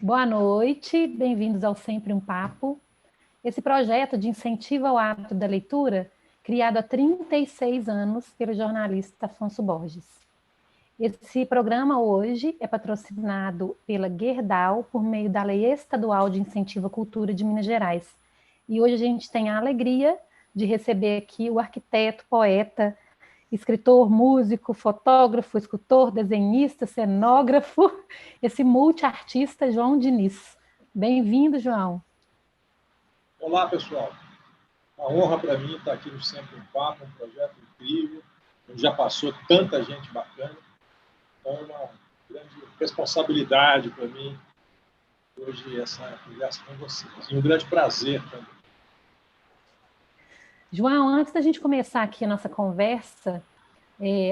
Boa noite, bem-vindos ao Sempre um Papo. Esse projeto de incentivo ao hábito da leitura, criado há 36 anos pelo jornalista Afonso Borges. Esse programa hoje é patrocinado pela Gerdau por meio da Lei Estadual de Incentivo à Cultura de Minas Gerais. E hoje a gente tem a alegria de receber aqui o arquiteto, poeta, escritor, músico, fotógrafo, escultor, desenhista, cenógrafo, esse multiartista João Diniz. Bem-vindo, João. Olá, pessoal. Uma honra para mim estar aqui no Sempre um Papo, um projeto incrível, onde já passou tanta gente bacana. Então, é uma grande responsabilidade para mim hoje essa conversa com vocês. E um grande prazer também. João, antes da gente começar aqui a nossa conversa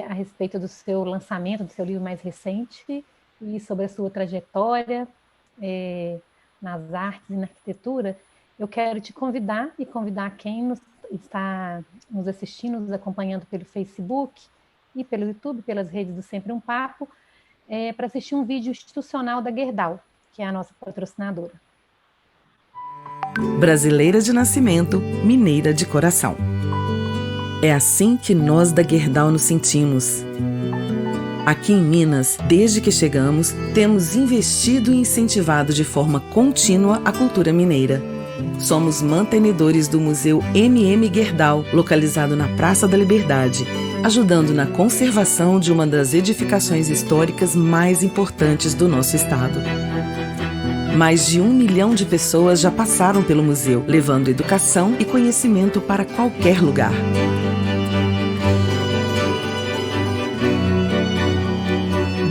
a respeito do seu lançamento, do seu livro mais recente e sobre a sua trajetória nas artes e na arquitetura, eu quero te convidar e convidar quem está nos assistindo, nos acompanhando pelo Facebook e pelo YouTube, pelas redes do Sempre um Papo, para assistir um vídeo institucional da Gerdau, que é a nossa patrocinadora. Brasileira de nascimento, mineira de coração. É assim que nós da Gerdau nos sentimos. Aqui em Minas, desde que chegamos, temos investido e incentivado de forma contínua a cultura mineira. Somos mantenedores do Museu MM Gerdau, localizado na Praça da Liberdade, ajudando na conservação de uma das edificações históricas mais importantes do nosso estado. Mais de 1 milhão de pessoas já passaram pelo museu, levando educação e conhecimento para qualquer lugar.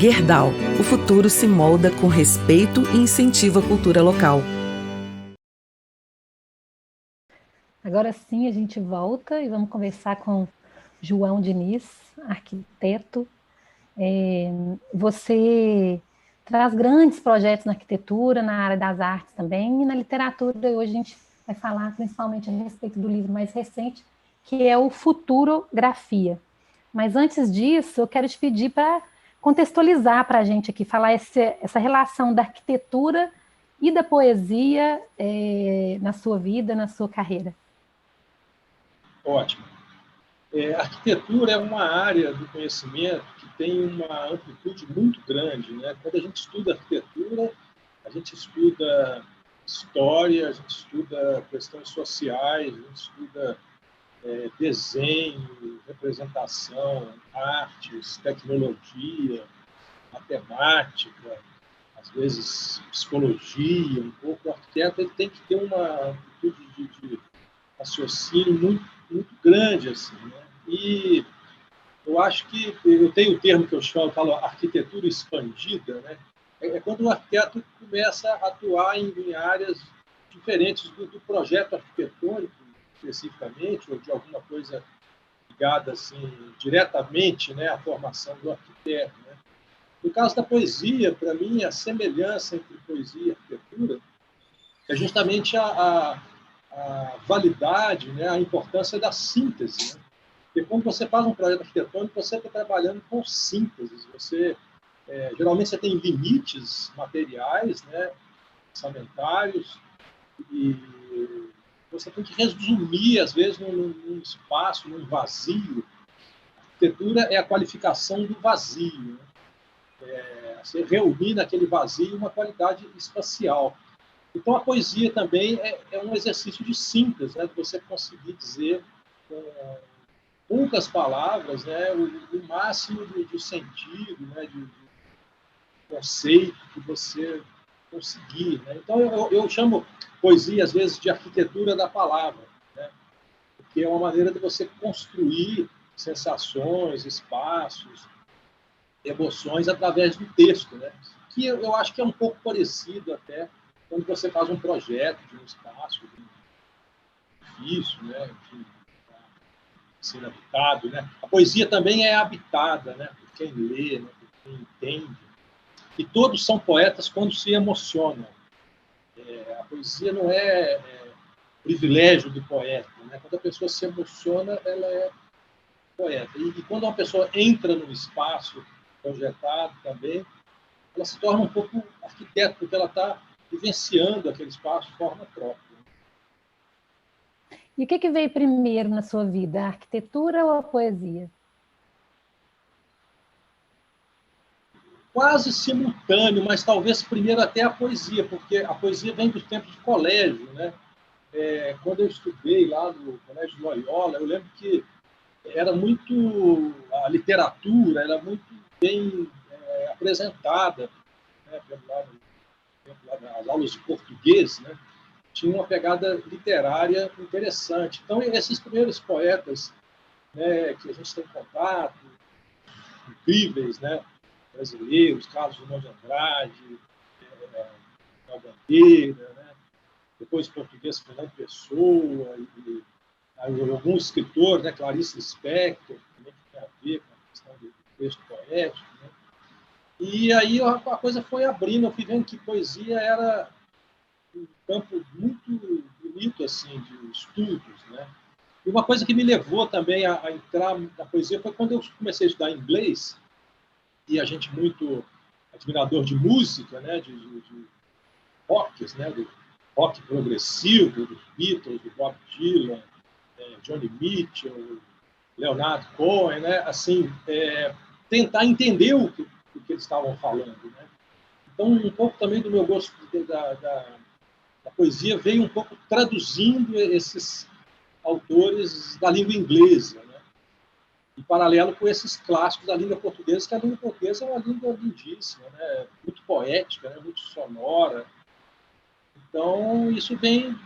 Gerdau, o futuro se molda com respeito e incentivo à cultura local. Agora sim a gente volta e vamos conversar com João Diniz, arquiteto. Você traz grandes projetos na arquitetura, na área das artes também, e na literatura. Hoje a gente vai falar principalmente a respeito do livro mais recente, que é o Futurografia. Mas antes disso, eu quero te pedir para contextualizar para a gente aqui, falar essa relação da arquitetura e da poesia na sua vida, na sua carreira. Ótimo. A arquitetura é uma área do conhecimento que tem uma amplitude muito grande, né? Quando a gente estuda arquitetura, a gente estuda história, a gente estuda questões sociais, a gente estuda desenho, representação, artes, tecnologia, matemática, às vezes psicologia, um pouco. O arquiteto ele tem que ter uma amplitude de raciocínio muito grande, assim, né? E eu acho que eu tenho o termo que eu falo arquitetura expandida, né? É quando o arquiteto começa a atuar em áreas diferentes do projeto arquitetônico, especificamente, ou de alguma coisa ligada assim, diretamente, né, à formação do arquiteto, né? No caso da poesia, para mim, a semelhança entre poesia e arquitetura é justamente a validade, né, a importância da síntese, né? Porque quando você faz um projeto arquitetônico, você está trabalhando com síntese. Geralmente você tem limites materiais, né, orçamentários, e você tem que resumir, às vezes, num espaço, num vazio. A arquitetura é a qualificação do vazio, né? Você reunir naquele vazio uma qualidade espacial. Então, a poesia também é um exercício de síntese, né, de você conseguir dizer com poucas palavras, né, o máximo de sentido, né, de conceito que você conseguir, né? Então, eu chamo poesia, às vezes, de arquitetura da palavra, né, porque é uma maneira de você construir sensações, espaços, emoções através do texto, né? Que eu acho que é um pouco parecido até quando você faz um projeto de um espaço, de um edifício, né? Enfim, sendo habitado, né? A poesia também é habitada, né? Por quem lê, né? Por quem entende. E todos são poetas quando se emocionam. A poesia não é privilégio do poeta, né? Quando a pessoa se emociona, ela é poeta. E quando uma pessoa entra num espaço projetado também, ela se torna um pouco arquiteto, porque ela está vivenciando aquele espaço de forma própria. E o que veio primeiro na sua vida, a arquitetura ou a poesia? Quase simultâneo, mas talvez primeiro até a poesia, porque a poesia vem do tempo de colégio, né? Quando eu estudei lá no Colégio Loyola, eu lembro que era muito a literatura era muito bem apresentada, né? As aulas de português, né? Tinha uma pegada literária interessante. Então, esses primeiros poetas, né, que a gente tem contato, incríveis, né, brasileiros, Carlos Drummond de Andrade, Manuel Bandeira, né, depois português Fernando Pessoa, e alguns escritores, né, Clarice Lispector, também que tem a ver com a questão do texto poético. Né? E aí a coisa foi abrindo, eu fui vendo que poesia era um campo muito bonito assim, de estudos. Né? E uma coisa que me levou também a entrar na poesia foi quando eu comecei a estudar inglês, e a gente muito admirador de música, né, de rocks, né, do rock progressivo, dos Beatles, do Bob Dylan, Johnny Mitchell, Leonard Cohen, né, assim, tentar entender o que eles estavam falando. Né? Então, um pouco também do meu gosto da poesia veio um pouco traduzindo esses autores da língua inglesa, né? Em paralelo com esses clássicos da língua portuguesa, que a língua portuguesa é uma língua lindíssima, né? Muito poética, né? Muito sonora. Então, isso vem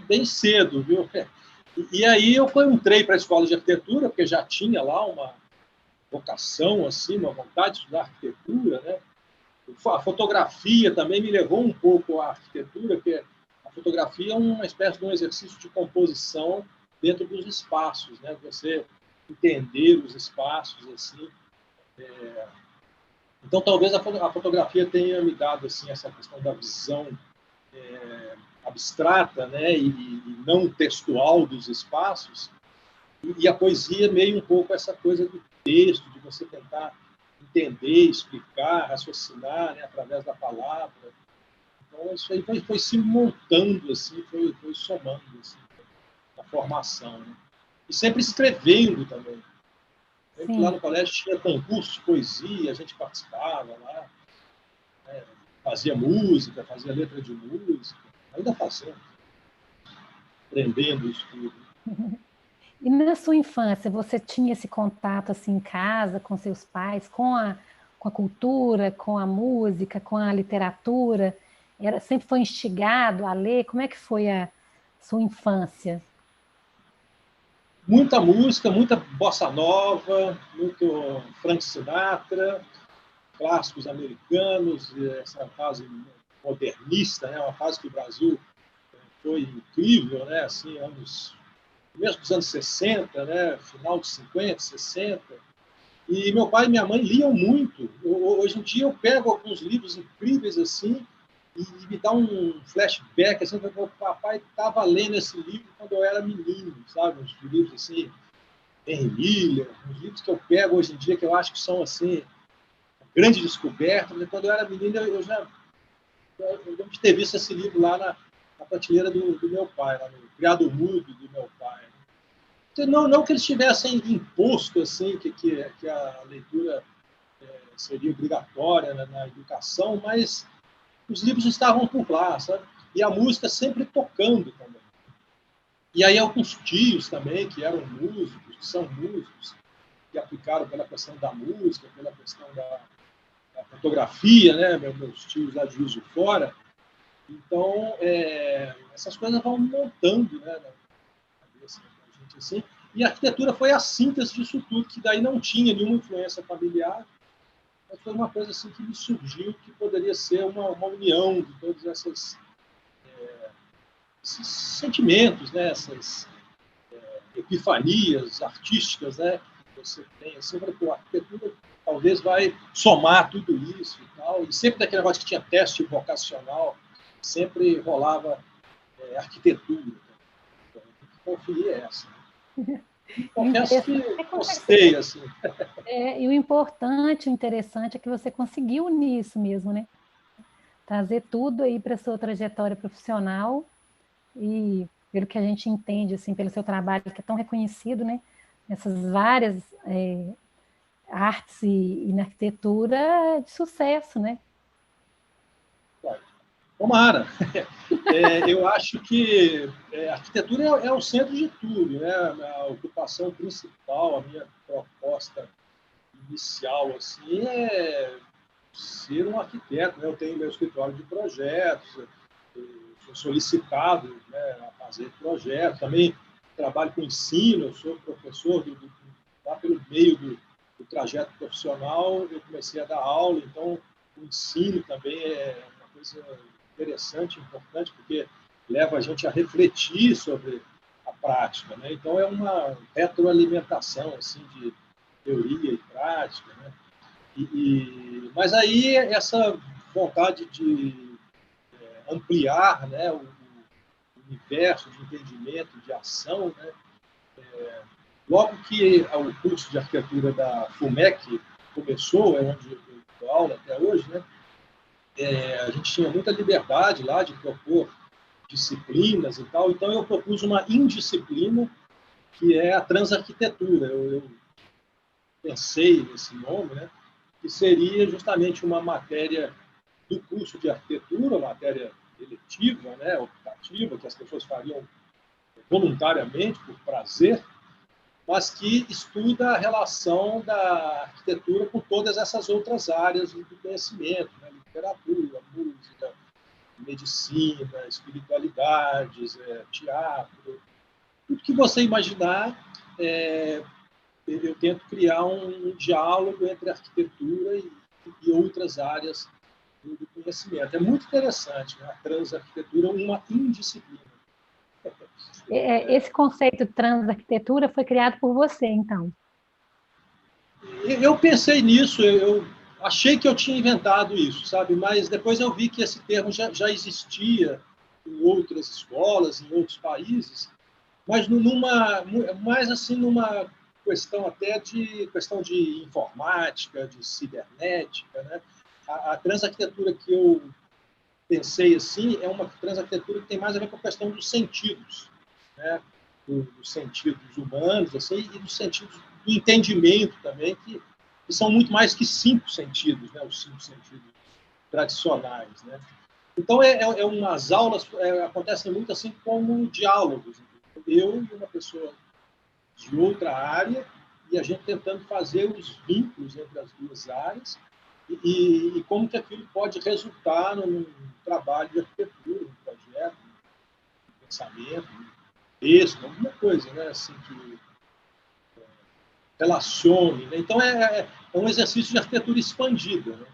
bem cedo, viu? E aí eu entrei para a escola de arquitetura, porque já tinha lá uma vocação, assim, uma vontade de estudar arquitetura, né? A fotografia também me levou um pouco à arquitetura, porque a fotografia é uma espécie de um exercício de composição dentro dos espaços, né? Você entender os espaços, assim. Então, talvez a fotografia tenha me dado assim essa questão da visão abstrata, né, e não textual dos espaços, e a poesia meio um pouco essa coisa do texto, de você tentar entender, explicar, raciocinar, né, através da palavra. Então, isso aí foi se montando, assim, foi somando assim, na formação. Né? E sempre escrevendo também. Lá no colégio tinha concurso de poesia, a gente participava lá, né, fazia música, fazia letra de música, ainda fazendo, aprendendo isso tudo. E na sua infância, você tinha esse contato assim em casa, com seus pais, com a cultura, com a música, com a literatura? Sempre foi instigado a ler? Como é que foi a sua infância? Muita música, muita bossa nova, muito Frank Sinatra, clássicos americanos, essa fase modernista, né? Uma fase que o Brasil foi incrível, né? Assim, começo dos anos 60, né? Final de 50, 60. E meu pai e minha mãe liam muito. Hoje em dia eu pego alguns livros incríveis assim e me dá um flashback, assim, que meu papai estava lendo esse livro quando eu era menino, sabe? Uns livros assim, Henry Miller, uns livros que eu pego hoje em dia que eu acho que são assim, grande descoberta. Mas quando eu era menino eu lembro de ter visto esse livro lá na prateleira do meu pai, lá no criado mudo do meu pai. Não que eles tivessem imposto assim que a leitura seria obrigatória, né, na educação, mas os livros estavam por lá, sabe? E a música sempre tocando também. E aí alguns tios também, que eram músicos, que são músicos, que aplicaram pela questão da música, pela questão da fotografia, né? Meus tios lá de Juiz de Fora. Então, essas coisas vão montando, né, na cabeça da gente assim. E a arquitetura foi a síntese disso tudo, que daí não tinha nenhuma influência familiar, mas foi uma coisa assim que me surgiu, que poderia ser uma união de todos esses sentimentos, né, essas epifanias artísticas, né, que você tem. Sempre que a arquitetura talvez vai somar tudo isso e tal. E sempre daquele negócio que tinha teste vocacional, sempre rolava arquitetura. Então, eu conferia essa. Confesso que gostei, assim. E o importante, o interessante é que você conseguiu nisso mesmo, né? Trazer tudo aí para a sua trajetória profissional e, pelo que a gente entende, assim, pelo seu trabalho, que é tão reconhecido, né? Nessas várias artes e na arquitetura de sucesso, né? Tomara. Eu acho que a arquitetura é o centro de tudo, né? A ocupação principal, a minha proposta inicial assim, é ser um arquiteto. Né? Eu tenho meu escritório de projetos, sou solicitado, né, a fazer projetos. Também trabalho com ensino, eu sou professor lá pelo meio do trajeto profissional, eu comecei a dar aula, então o ensino também é uma coisa interessante, importante, porque leva a gente a refletir sobre a prática, né? Então é uma retroalimentação assim de teoria e prática, né? Mas aí essa vontade de ampliar, né, o universo de entendimento, de ação, né? Logo que o curso de arquitetura da FUMEC começou, é onde eu dou aula até hoje, né? A gente tinha muita liberdade lá de propor disciplinas e tal, então eu propus uma indisciplina que é a transarquitetura. Eu pensei nesse nome, né? Que seria justamente uma matéria do curso de arquitetura, uma matéria eletiva, né? Optativa, que as pessoas fariam voluntariamente, por prazer, mas que estuda a relação da arquitetura com todas essas outras áreas do conhecimento, né? Literatura, música, medicina, espiritualidades, teatro, tudo que você imaginar. Eu tento criar um diálogo entre a arquitetura e outras áreas do conhecimento. É muito interessante, né? A transarquitetura é uma indisciplina. Esse conceito de transarquitetura foi criado por você, então? Eu pensei nisso, eu achei que eu tinha inventado isso, sabe? Mas depois eu vi que esse termo já existia em outras escolas, em outros países, mas mais assim numa questão de informática, de cibernética, né? A transarquitetura que eu pensei assim é uma transarquitetura que tem mais a ver com a questão dos sentidos, né? Dos sentidos humanos assim, e dos sentidos do entendimento também, que são muito mais que 5 sentidos, né? Os 5 sentidos tradicionais, né? Então, umas aulas acontecem muito assim como diálogos. Eu e uma pessoa de outra área, e a gente tentando fazer os vínculos entre as duas áreas e como que aquilo pode resultar num trabalho de arquitetura, um projeto, um pensamento, um texto, alguma coisa, né? Assim, que relacione. Né? Então, é um exercício de arquitetura expandida. Né?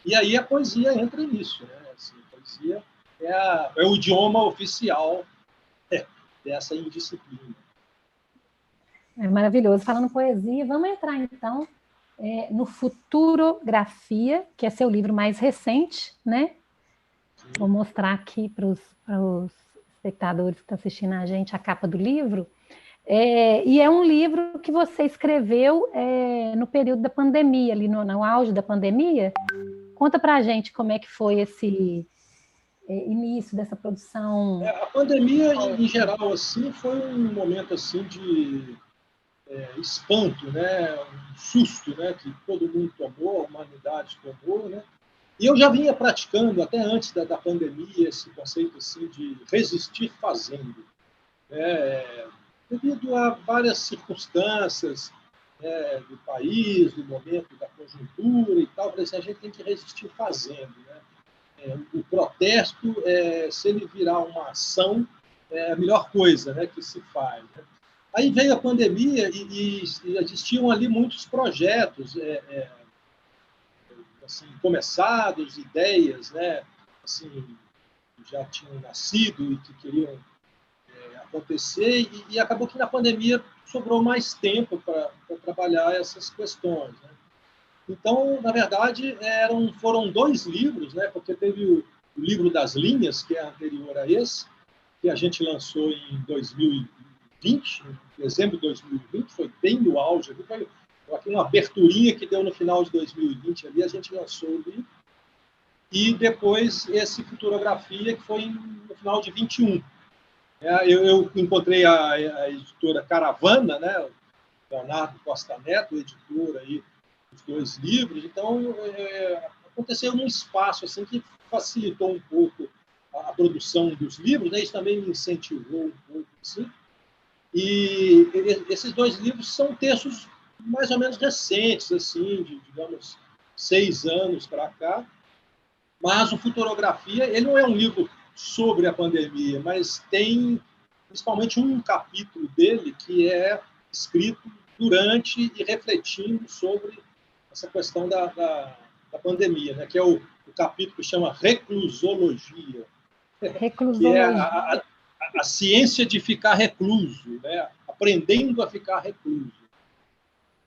E aí a poesia entra nisso. Né? Assim, a poesia é o idioma oficial dessa indisciplina. É maravilhoso. Falando poesia, vamos entrar então no Futurografia, que é seu livro mais recente, né? Sim. Vou mostrar aqui para os espectadores que estão assistindo a gente a capa do livro. E é um livro que você escreveu no período da pandemia, ali no auge da pandemia. Conta para a gente como é que foi esse início dessa produção. A pandemia, em geral, assim, foi um momento assim de espanto, né? Um susto, né? Que todo mundo tomou, a humanidade tomou, né? E eu já vinha praticando, até antes da pandemia, esse conceito assim, de resistir fazendo. Devido a várias circunstâncias do país, do momento, da conjuntura e tal, assim, a gente tem que resistir fazendo. Né? O protesto, se ele virar uma ação, é a melhor coisa, né, que se faz. Né? Aí veio a pandemia e existiam ali muitos projetos assim, começados, ideias, né, assim, que já tinham nascido e que queriam acontecer, e acabou que na pandemia sobrou mais tempo para trabalhar essas questões. Né? Então, na verdade, foram 2 livros, né? Porque teve o livro das linhas, que é anterior a esse, que a gente lançou em 2020, 2020, em dezembro de 2020, foi bem no auge. Foi aqui uma aberturinha que deu no final de 2020, ali a gente lançou o livro. E depois esse Futurografia, que foi no final de 21. Eu encontrei a editora Caravana, né, o Leonardo Costa Neto, o editor aí dos 2 livros. Então, aconteceu num espaço assim, que facilitou um pouco a produção dos livros, né? Isso também me incentivou um pouco. Assim. E esses 2 livros são textos mais ou menos recentes, assim, de, digamos, 6 anos para cá. Mas o Futurografia, ele não é um livro sobre a pandemia, mas tem principalmente um capítulo dele que é escrito durante e refletindo sobre essa questão da pandemia, né? Que é o capítulo que chama Reclusologia, que é a ciência de ficar recluso, né? Aprendendo a ficar recluso.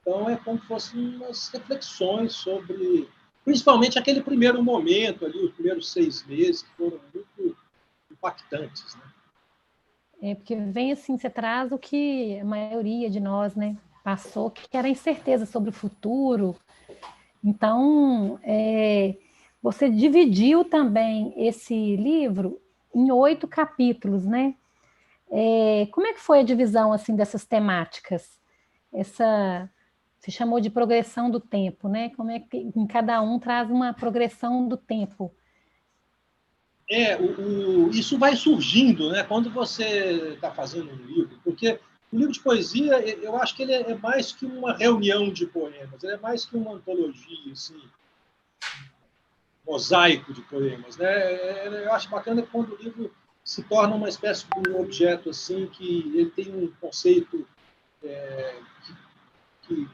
Então, é como se fossem umas reflexões sobre, principalmente aquele primeiro momento, ali, os primeiros 6 meses, que foram muito impactantes, né? Porque vem assim, você traz o que a maioria de nós, né, passou, que era incerteza sobre o futuro. Então, você dividiu também esse livro em 8 capítulos, né? Como é que foi a divisão assim dessas temáticas? Se chamou de progressão do tempo, né? Como é que em cada um traz uma progressão do tempo? Isso vai surgindo, né? Quando você está fazendo um livro, porque o livro de poesia, eu acho que ele é mais que uma reunião de poemas, ele é mais que uma antologia, assim, mosaico de poemas, né? Eu acho bacana quando o livro se torna uma espécie de um objeto assim, que ele tem um conceito que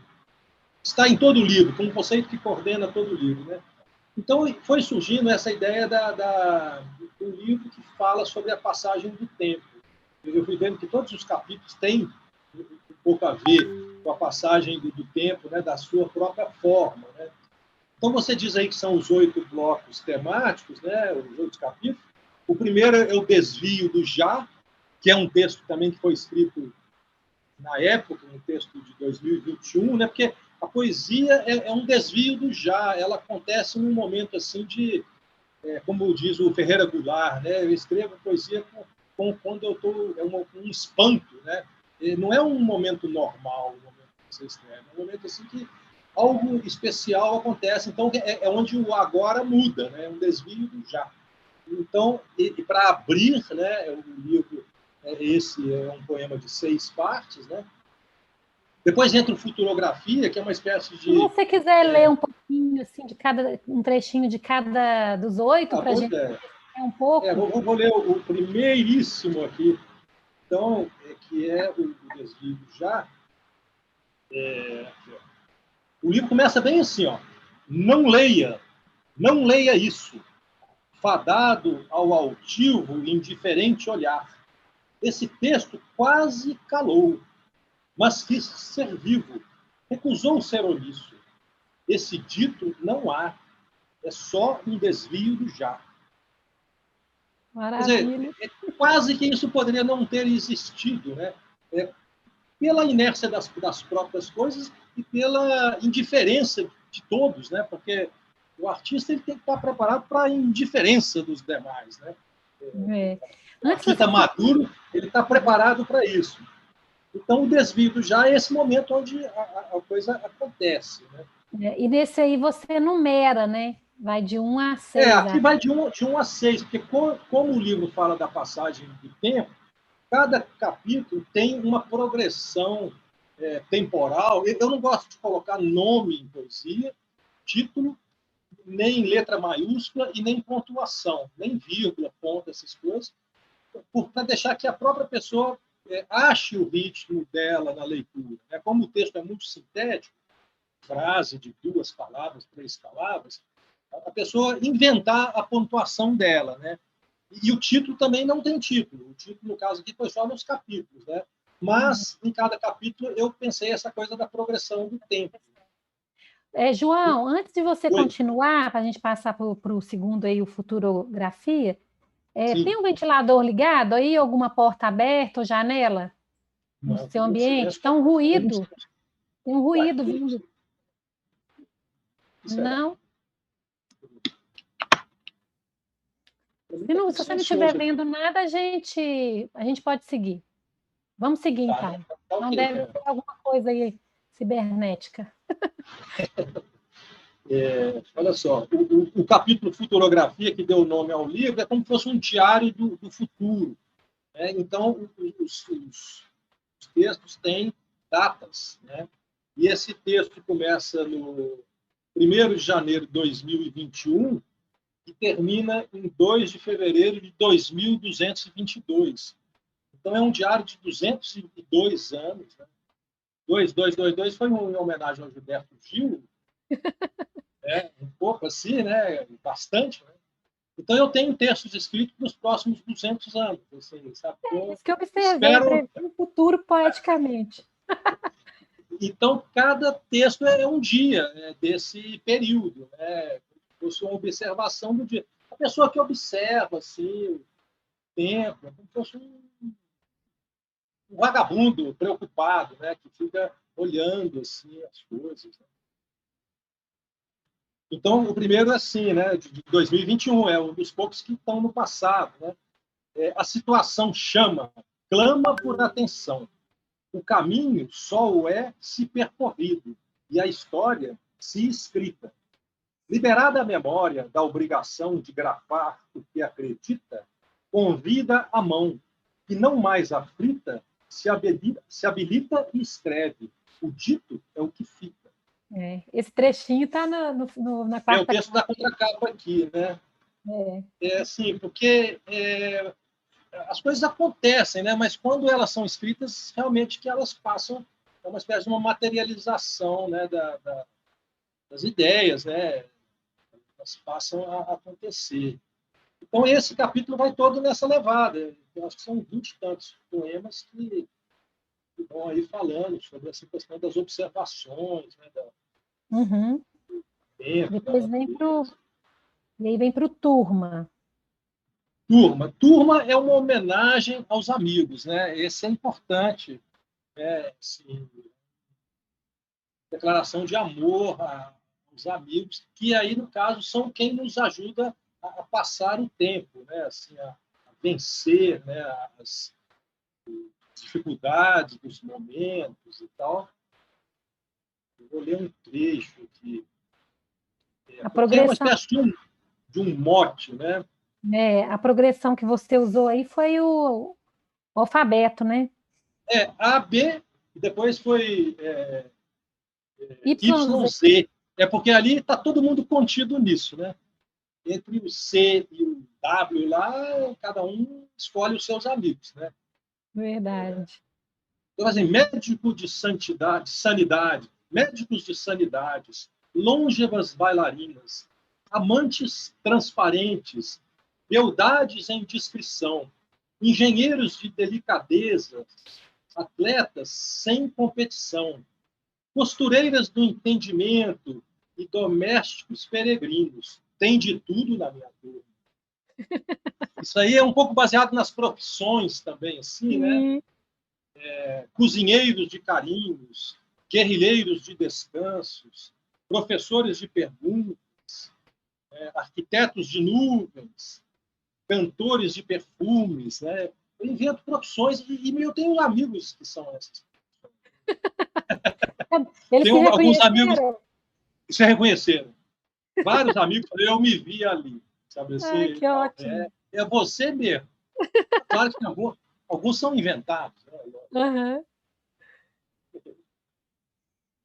está em todo o livro, com um conceito que coordena todo o livro, né? Então, foi surgindo essa ideia do livro que fala sobre a passagem do tempo. Eu fui vendo que todos os capítulos têm um pouco a ver com a passagem do tempo, né, da sua própria forma, né? Então, você diz aí que são os 8 blocos temáticos, né, os 8 capítulos. O primeiro é o Desvio do Já, que é um texto também que foi escrito na época, um texto de 2021, né, porque a poesia é um desvio do já, ela acontece num momento assim de, como diz o Ferreira Goulart, né, eu escrevo poesia quando eu estou, um espanto, né, não é um momento normal, o momento que você escreve, é um momento assim que algo especial acontece, então é onde o agora muda, né, é um desvio do já. Então, para abrir, né, o livro, esse é um poema de 6 partes, né? Depois entra o Futurografia, que é uma espécie de... Se você quiser ler um pouquinho, assim, um trechinho de cada dos 8, para a gente ler um pouco. Vou ler o primeiríssimo aqui, então, que é o Desvio já. O livro começa bem assim, ó. Não leia isso, fadado ao altivo e indiferente olhar. Esse texto quase calou, mas quis ser vivo, recusou ser omisso. Esse dito não há, é só um desvio do já. Maravilha. Quer dizer, quase que isso poderia não ter existido, né? Pela inércia das próprias coisas e pela indiferença de todos, né? Porque o artista ele tem que estar preparado para a indiferença dos demais, né? O artista maduro ele está preparado para isso. Então, o desvio já é esse momento onde a coisa acontece, né? E nesse aí você numera, né? Vai de 1 a 6. Aqui vai de 1 a 6, porque como o livro fala da passagem do tempo, cada capítulo tem uma progressão temporal. Eu não gosto de colocar nome em poesia, título, nem letra maiúscula e nem pontuação, nem vírgula, ponto, essas coisas, para deixar que a própria pessoa ache o ritmo dela na leitura. Como o texto é muito sintético, frase de 2 palavras, 3 palavras, a pessoa inventar a pontuação dela, né? E o título também não tem título. O título, no caso aqui, foi só nos capítulos, né? Mas, em cada capítulo, eu pensei essa coisa da progressão do tempo. João, antes de você continuar, para a gente passar para o segundo aí, o Futurografia, tem um ventilador ligado aí, alguma porta aberta ou janela? no seu ambiente? Está um ruído. Tem um ruído vindo. Não? Se você não estiver vendo nada, a gente pode seguir. Vamos seguir, então. Não deve ter alguma coisa aí cibernética. Olha só, o capítulo Futurografia, que deu o nome ao livro, é como se fosse um diário do futuro. Né? Então, os textos têm datas. Né? E esse texto começa no 1º de janeiro de 2021 e termina em 2 de fevereiro de 2222. Então, é um diário de 202 anos. Né? 2222 foi em homenagem ao Gilberto Gil, um pouco assim, né? Bastante. Né? Então, eu tenho textos escritos para os próximos 200 anos. Assim, sabe? Isso que eu observei, um futuro poeticamente. Então, cada texto é um dia, né, desse período. Né? Eu sou uma observação do dia. A pessoa que observa assim, o tempo, como se fosse um vagabundo preocupado, né, que fica olhando assim, as coisas. Né? Então, o primeiro é assim, né, de 2021, é um dos poucos que estão no passado. Né? A situação chama, clama por atenção. O caminho só o é se percorrido, e a história se escrita. Liberada a memória da obrigação de grafar o que acredita, convida a mão, que não mais aflita, se habilita e escreve. O dito é o que fica. Esse trechinho está na quarta. É o texto da contracapa aqui, né? É assim, porque as coisas acontecem, né? Mas quando elas são escritas, realmente que elas passam, é uma espécie de uma materialização, né? das ideias, né? Elas passam a acontecer. Então, esse capítulo vai todo nessa levada. Eu acho que são 20 e tantos poemas que vão aí falando sobre essa questão das observações, né? Tempo, depois vem para o Turma. Turma é uma homenagem aos amigos, né? Esse é importante, né? Assim, declaração de amor aos amigos, que aí, no caso, são quem nos ajuda a passar o tempo, né? Assim, a vencer, né? As dificuldades dos momentos e tal. Eu vou ler um trecho aqui. É uma espécie de um mote, né? A progressão que você usou aí foi o alfabeto, né? A, B, e depois foi YZ. YZ. É porque ali está todo mundo contido nisso, né? Entre o C e o W lá, cada um escolhe os seus amigos, né? Verdade. Então, assim, médico de sanidade, médicos de sanidades, longevas bailarinas, amantes transparentes, beldades em discrição, engenheiros de delicadeza, atletas sem competição, costureiras do entendimento e domésticos peregrinos. Tem de tudo na minha turma. Isso aí é um pouco baseado nas profissões também, assim, né? Cozinheiros de carinhos, guerrilheiros de descansos, professores de perguntas, arquitetos de nuvens, cantores de perfumes, né? Eu invento profissões e eu tenho amigos que são essas. Eles Tem se alguns amigos reconheceram? se reconheceram. Vários amigos, eu me vi ali. Sabe assim? Que ótimo. É você mesmo. Claro que alguns são inventados. Né?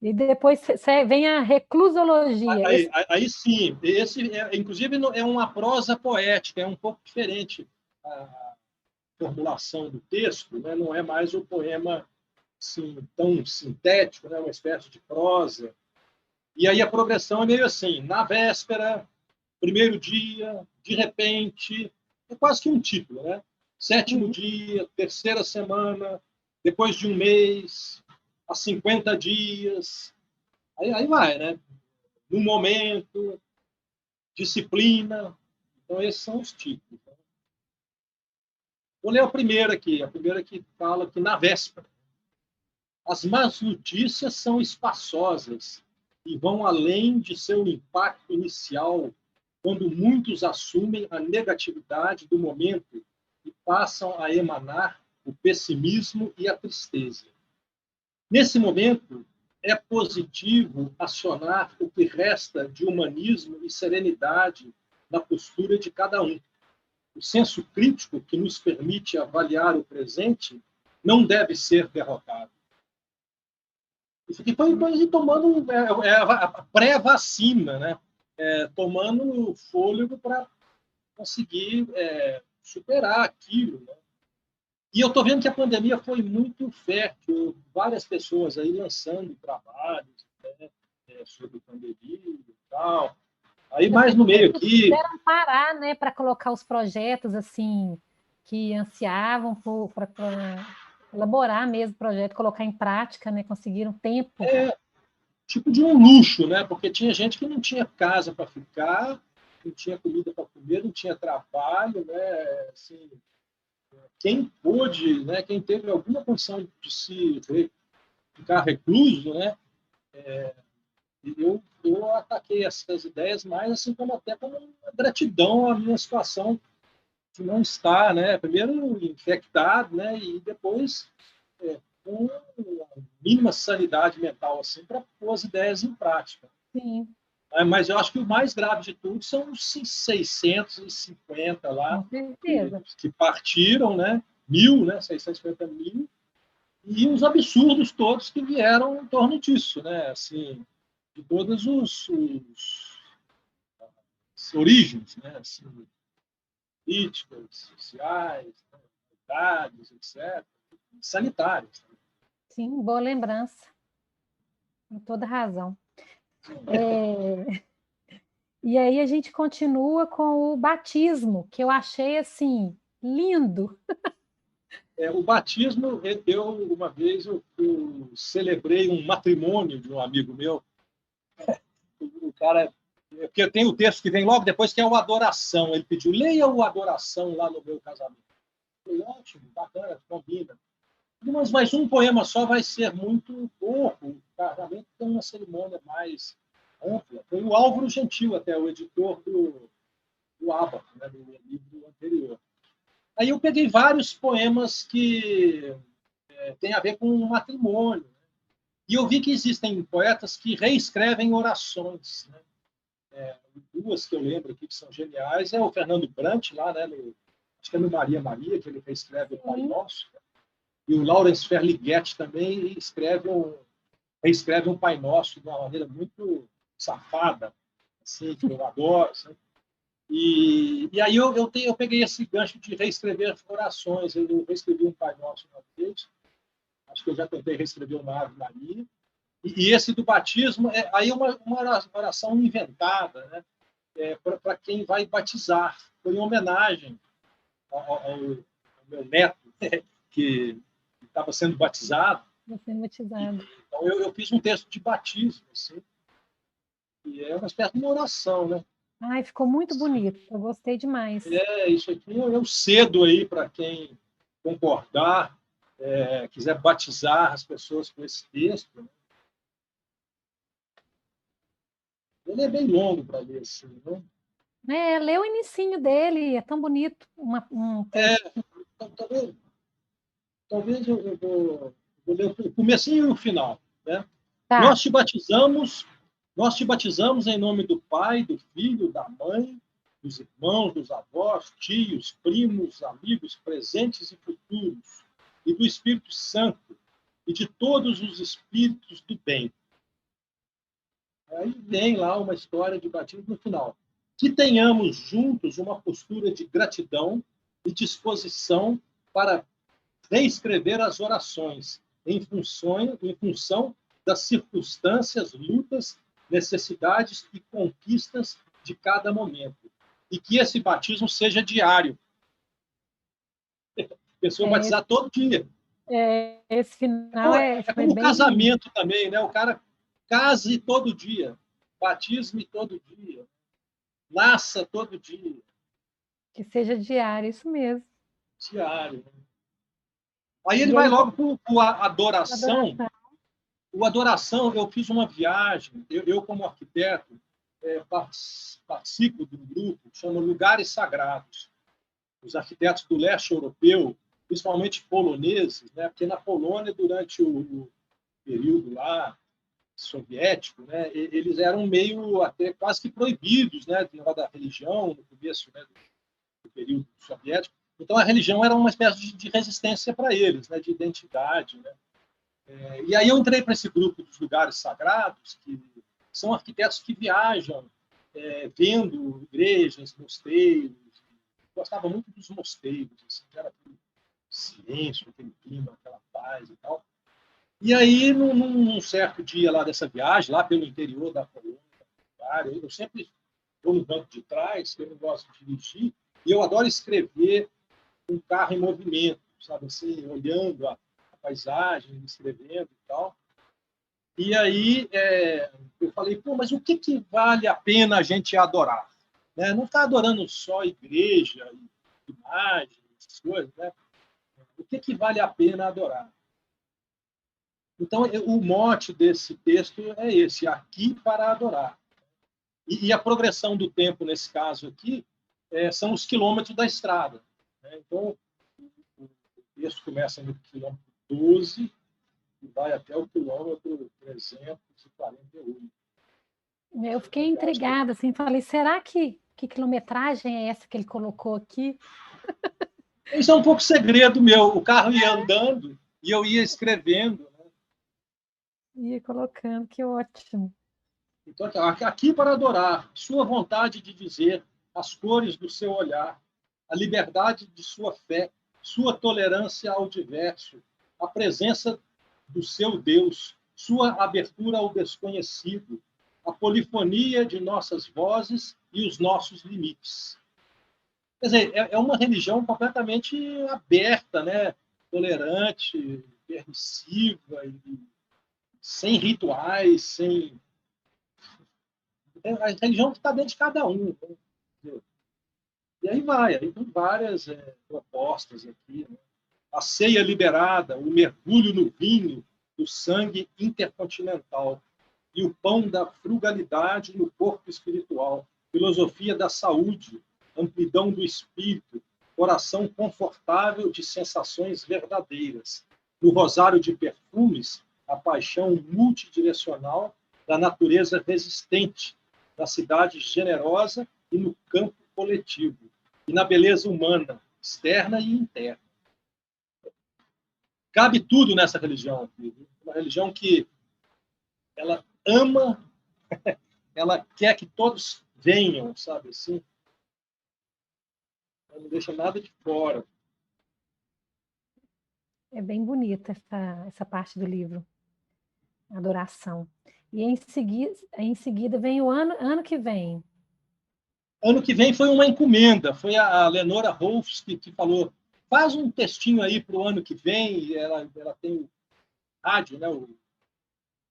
E depois vem a reclusologia. Aí sim, esse inclusive é uma prosa poética, é um pouco diferente a formulação do texto, né? Não é mais o poema assim, tão sintético, né? Uma espécie de prosa. E aí a progressão é meio assim, na véspera, primeiro dia, de repente, é quase que um título, né? 7º dia, 3ª semana, depois de um mês, há 50 dias, aí vai, né? No momento, disciplina. Então, esses são os títulos. Vou ler a primeira que fala que na véspera. As más notícias são espaçosas e vão além de seu impacto inicial, quando muitos assumem a negatividade do momento e passam a emanar o pessimismo e a tristeza. Nesse momento, é positivo acionar o que resta de humanismo e serenidade na postura de cada um. O senso crítico que nos permite avaliar o presente não deve ser derrotado. Isso aqui foi tomando a pré-vacina, né? Tomando fôlego para conseguir superar aquilo, né? E eu estou vendo que a pandemia foi muito fértil, várias pessoas aí lançando trabalhos, né, sobre pandemia e tal. Aí mais no meio aqui... Quiseram parar, né, para colocar os projetos assim que ansiavam para elaborar mesmo o projeto, colocar em prática, né, conseguiram tempo. Tipo de um luxo, né? Porque tinha gente que não tinha casa para ficar, não tinha comida para comer, não tinha trabalho, né? Assim, quem pôde, né? Quem teve alguma condição de se ficar recluso, né? Eu ataquei essas ideias mais assim até como uma gratidão à minha situação de não estar, né? Primeiro infectado, né? E depois com a mínima sanidade mental assim para pôr as ideias em prática. Sim. Mas eu acho que o mais grave de tudo são os 650 lá que partiram, né? 1.000, né? 650 mil, e os absurdos todos que vieram em torno disso, né? Assim, de todas as origens, né? Assim, políticas, sociais, né? Idades, etc., sanitárias. Sim, boa lembrança. Com toda razão. E aí a gente continua com o batismo, que eu achei assim lindo. O batismo, uma vez eu celebrei um matrimônio de um amigo meu. O cara, porque tem o texto que vem logo depois, que é o Adoração. Ele pediu, leia o Adoração lá no meu casamento. Eu falei, ótimo, bacana, combina. Mas um poema só vai ser muito pouco. O casamento tem uma cerimônia mais ampla. Foi o Álvaro Gentil, até o editor do Ábaco, né, do livro anterior. Aí eu peguei vários poemas que têm a ver com o matrimônio. Né? E eu vi que existem poetas que reescrevem orações. Né? Duas que eu lembro aqui que são geniais é o Fernando Brant, lá, né, acho que é no Maria Maria, que ele reescreve o Pai Nosso. E o Laurence Ferlinghetti também reescreve um Pai Nosso de uma maneira muito safada, assim, que eu adoro. Assim. E aí eu peguei esse gancho de reescrever orações. Eu reescrevi um Pai Nosso uma vez, acho que eu já tentei reescrever uma Ave Maria. E esse do batismo aí uma oração inventada, né? Para quem vai batizar. Foi em homenagem ao meu neto, que estava sendo batizado. Então eu fiz um texto de batismo, assim, e é uma espécie de uma oração, né? Ai, ficou muito bonito, eu gostei demais. Isso aqui eu cedo aí para quem concordar, quiser batizar as pessoas com esse texto. Né? Ele é bem longo para ler, assim, né? Lê o inicinho dele, é tão bonito. Talvez eu vou ler o comecinho e o final. Né? Tá. Nós te batizamos em nome do Pai, do Filho, da Mãe, dos irmãos, dos avós, tios, primos, amigos, presentes e futuros, e do Espírito Santo, e de todos os espíritos do bem. Aí vem lá uma história de batismo no final. Que tenhamos juntos uma postura de gratidão e disposição para reescrever as orações em função das circunstâncias, lutas, necessidades e conquistas de cada momento. E que esse batismo seja diário. A pessoa batizar todo dia. Esse final é como bem... casamento também, né? O cara case todo dia, batisme todo dia, nasça todo dia. Que seja diário, isso mesmo. Diário. Aí ele vai logo para a adoração. O Adoração, eu fiz uma viagem, eu como arquiteto, participo de um grupo que chama Lugares Sagrados. Os arquitetos do leste europeu, principalmente poloneses, né? Porque na Polônia, durante o período lá soviético, né? Eles eram meio até quase que proibidos, né? De da religião no começo, né? Do período soviético. Então a religião era uma espécie de resistência para eles, né? De identidade, né? E aí eu entrei para esse grupo dos lugares sagrados, que são arquitetos que viajam vendo igrejas, mosteiros. Gostava muito dos mosteiros, assim, que era aquele silêncio, aquele clima, aquela paz e tal. E aí, num certo dia lá dessa viagem, lá pelo interior da Polônia, eu sempre estou no banco de trás, que eu não gosto de dirigir, e eu adoro escrever um carro em movimento, sabe assim, olhando a paisagem, escrevendo e tal. E aí eu falei, pô, mas o que vale a pena a gente adorar? Né? Não está adorando só igreja, imagem, essas coisas, né? O que vale a pena adorar? Então, o mote desse texto é esse, aqui para adorar. E a progressão do tempo, nesse caso aqui, são os quilômetros da estrada. Né? Então, o texto começa no quilômetro 12 e vai até o quilômetro 348. Eu fiquei intrigada, assim, falei, será que quilometragem é essa que ele colocou aqui? Isso é um pouco segredo meu. O carro ia andando e eu ia escrevendo. Né? Ia colocando, que ótimo. Então, aqui para adorar, sua vontade de dizer, as cores do seu olhar, a liberdade de sua fé, sua tolerância ao diverso, a presença do seu Deus, sua abertura ao desconhecido, a polifonia de nossas vozes e os nossos limites. Quer dizer, é uma religião completamente aberta, né? Tolerante, permissiva, sem rituais, sem... A religião que está dentro de cada um. Né? E aí vai, aí tem várias propostas aqui. Né? A ceia liberada, o mergulho no vinho do sangue intercontinental e o pão da frugalidade no corpo espiritual, filosofia da saúde, amplidão do espírito, coração confortável de sensações verdadeiras. No rosário de perfumes, a paixão multidirecional da natureza resistente, da cidade generosa e no campo coletivo, e na beleza humana, externa e interna. Cabe tudo nessa religião aqui. Uma religião que ela ama, ela quer que todos venham, sabe assim? Ela não deixa nada de fora. É bem bonita essa parte do livro, Adoração. E em seguida vem o ano que vem. Ano que vem foi uma encomenda, foi a Lenora Rolfs que falou, faz um textinho aí para o ano que vem, ela tem o rádio, né, o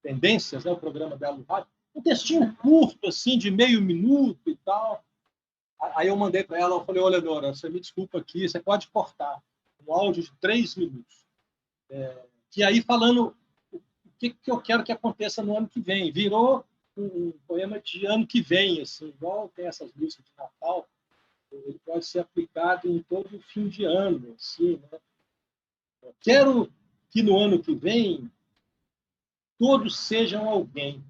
Tendências, né, o programa dela no rádio, um textinho curto, assim, de meio minuto e tal. Aí eu mandei para ela, eu falei, olha, Lenora, você me desculpa aqui, você pode cortar um áudio de 3 minutos. Que aí falando o que eu quero que aconteça no ano que vem. Virou um poema de ano que vem, assim, igual tem essas músicas de Natal, ele pode ser aplicado em todo o fim de ano, assim, né? Eu quero que no ano que vem todos sejam alguém,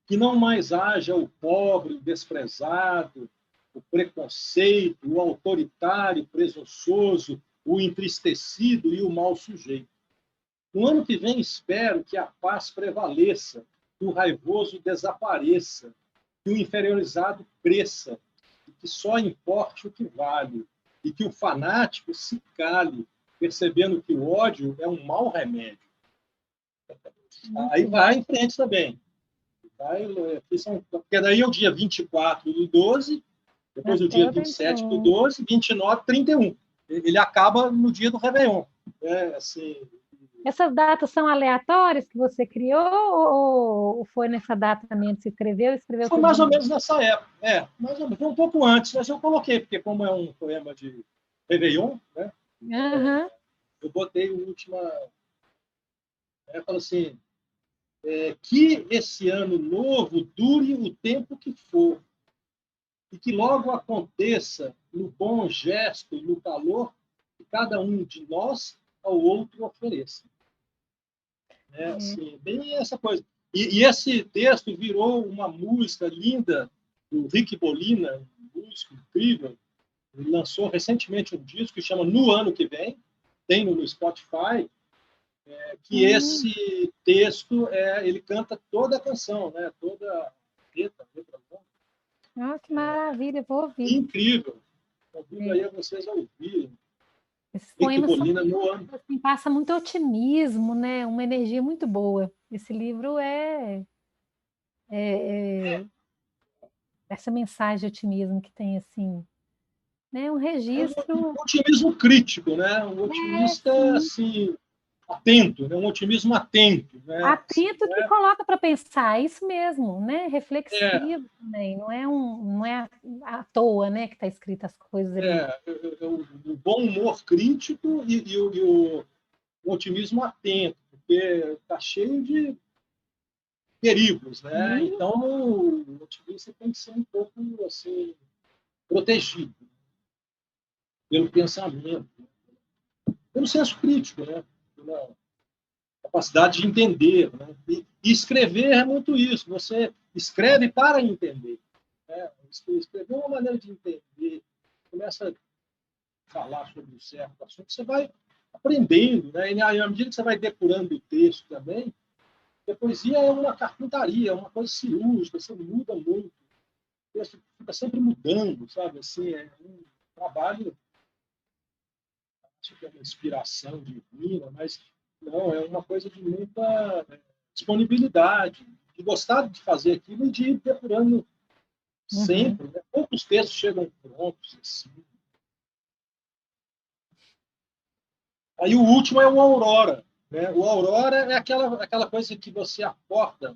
que não mais haja o pobre, o desprezado, o preconceito, o autoritário, presunçoso, o entristecido e o mau sujeito. No ano que vem, espero que a paz prevaleça, que o raivoso desapareça, que o inferiorizado cresça, e que só importe o que vale, e que o fanático se cale, percebendo que o ódio é um mau remédio. Aí vai em frente também. Porque daí é o dia 24 do 12, depois o dia 27 do 12, 29, 31. Ele acaba no dia do Réveillon. Assim... Essas datas são aleatórias que você criou ou foi nessa data também que você escreveu? Foi mais ou menos nessa época. Mais ou menos. Foi um pouco antes, mas eu coloquei, porque como é um poema de Réveillon, né? Uhum. Eu botei o último... Eu falo assim, que esse ano novo dure o tempo que for e que logo aconteça no bom gesto e no calor que cada um de nós ao outro ofereça. Assim, bem essa coisa. E esse texto virou uma música linda do Rick Bolina, um músico incrível. Ele lançou recentemente um disco que chama No Ano Que Vem, tem no Spotify, que esse texto, ele canta toda a canção, né? Toda a letra. Que maravilha, vou ouvir. Incrível. Convido aí a vocês a ouvirem. Esses Rick poemas Bolina, No Ano. assim, passa muito otimismo, né? Uma energia muito boa. Esse livro essa mensagem de otimismo que tem assim, né? Um registro. Um otimismo crítico, né? Um otimista assim, atento, né? Um otimismo atento. Né? Atento que coloca para pensar, isso mesmo, né? Reflexivo também, não é à toa, né, que está escrito as coisas ali. O bom humor crítico e o otimismo atento, porque está cheio de perigos, né? Então o otimista tem que ser um pouco assim protegido pelo pensamento, pelo senso crítico, né? Pela capacidade de entender, né? E escrever é muito isso. Você escreve para entender. Né? Escrever é uma maneira de entender. Começa a falar sobre um certo assunto, você vai aprendendo, né? E à medida que você vai depurando o texto também, a poesia é uma carpintaria, é uma coisa cirúrgica, você muda muito. O texto fica sempre mudando, sabe? Assim, é um trabalho, acho que é uma inspiração divina, mas não, é uma coisa de muita disponibilidade, de gostar de fazer aquilo e de ir depurando sempre. Né? Poucos textos chegam prontos assim. Aí o último é o Aurora. Né? O Aurora é aquela coisa que você acorda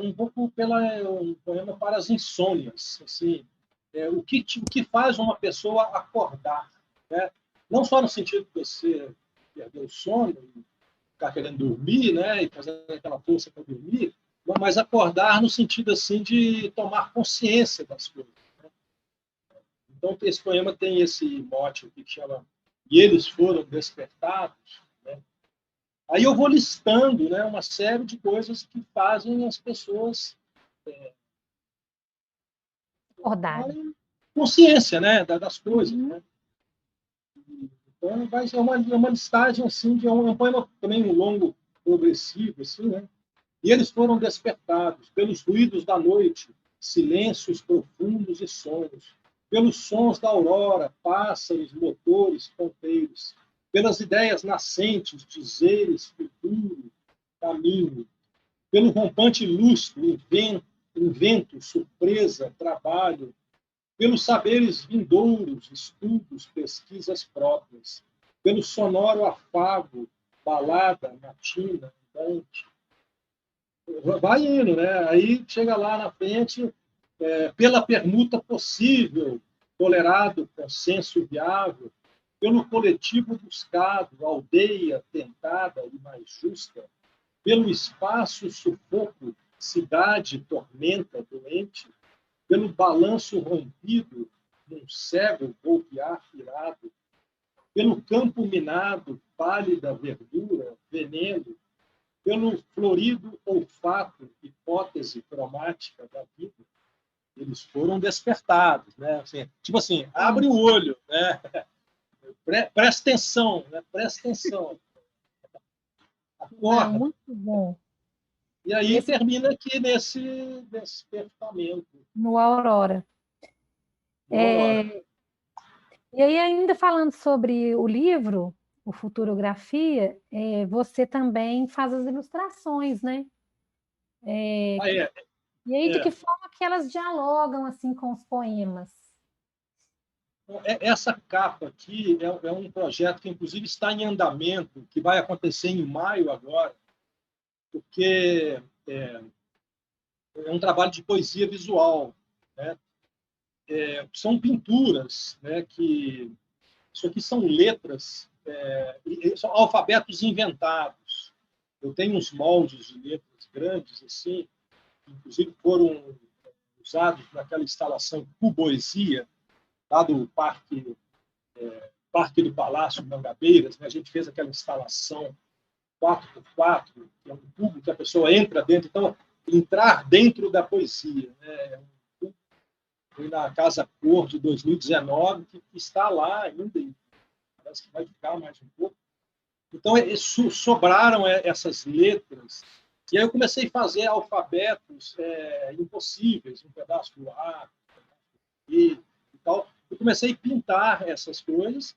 um pouco um poema para as insônias. Assim, o que faz uma pessoa acordar? Né? Não só no sentido que você perdeu o sono, ficar querendo dormir, né? E fazer aquela força para dormir, mas acordar no sentido assim de tomar consciência das coisas. Né? Então, esse poema tem esse mote que chama E Eles Foram Despertados. Né? Aí eu vou listando, né, uma série de coisas que fazem as pessoas Acordarem. Consciência, né, das coisas. Né? Então, vai ser uma listagem assim, de um poema também longo, progressivo, assim, né? E eles foram despertados pelos ruídos da noite, silêncios profundos e sonhos, pelos sons da aurora, pássaros, motores, ponteiros, pelas ideias nascentes, dizeres, futuro, caminho, pelo rompante lustro, invento, surpresa, trabalho, pelos saberes vindouros, estudos, pesquisas próprias, pelo sonoro afago, balada, matina, andante. Vai indo, né? Aí chega lá na frente, pela permuta possível, tolerado, consenso viável, pelo coletivo buscado, aldeia tentada e mais justa, pelo espaço sufoco, cidade tormenta doente, pelo balanço rompido num cego golpear irado, pelo campo minado, pálida verdura, veneno, pelo florido olfato, hipótese cromática da vida, eles foram despertados, né? Assim, tipo assim, abre o olho, né? Presta atenção, né? Presta atenção. Acorda. Muito bom. E aí termina aqui nesse despertamento. No Aurora. E aí, ainda falando sobre o livro, o Futurografia, você também faz as ilustrações, né? E aí, de que forma que elas dialogam assim com os poemas? Essa capa aqui é um projeto que, inclusive, está em andamento, que vai acontecer em maio agora, porque é um trabalho de poesia visual. Né? São pinturas, né, isso aqui são letras, são alfabetos inventados. Eu tenho uns moldes de letras grandes, assim, que inclusive foram usados naquela instalação Cuboesia, lá do Parque do Palácio Mangabeiras, né? A gente fez aquela instalação 4x4, que é um cubo que a pessoa entra dentro. Então, entrar dentro da poesia, né? Foi na Casa Cor de 2019, que está lá ainda, e parece que vai ficar mais um pouco. Então, sobraram essas letras, e aí eu comecei a fazer alfabetos impossíveis, um pedaço do A, um pedaço do B e tal. Eu comecei a pintar essas coisas,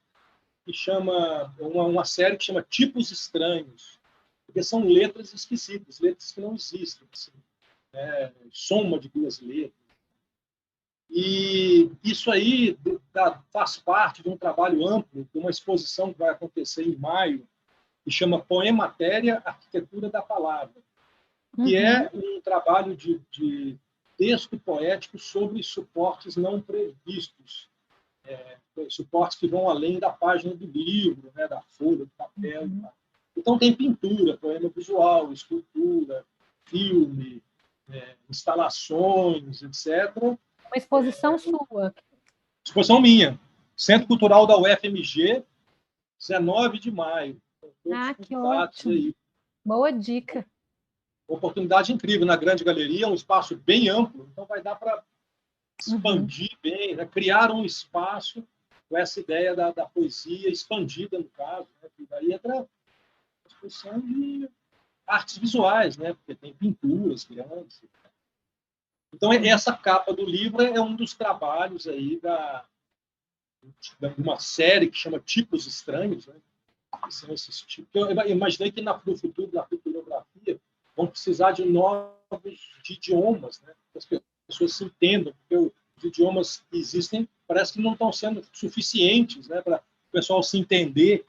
que chama uma série que chama Tipos Estranhos, porque são letras esquisitas, letras que não existem, assim, soma de duas letras. E isso aí faz parte de um trabalho amplo, de uma exposição que vai acontecer em maio, que chama Poematéria, Arquitetura da Palavra, que é um trabalho de texto poético sobre suportes não previstos, suportes que vão além da página do livro, né, da folha, do papel. Então, tem pintura, poema visual, escultura, filme, instalações, etc. Uma exposição sua. Exposição minha. Centro Cultural da UFMG, 19 de maio. Que ótimo. Aí. Boa dica. Oportunidade incrível na Grande Galeria, um espaço bem amplo, então vai dar para expandir bem, né? Criar um espaço com essa ideia da poesia expandida, no caso, né? Que daí entra a exposição de artes visuais, né? Porque tem pinturas grandes. Então, essa capa do livro é um dos trabalhos aí de uma série que chama Tipos Estranhos, né? Que são esses tipos. Eu imaginei que no futuro, na futurografia, vão precisar de novos idiomas, né? Que as pessoas se entendam, porque os idiomas que existem parece que não estão sendo suficientes, né, para o pessoal se entender.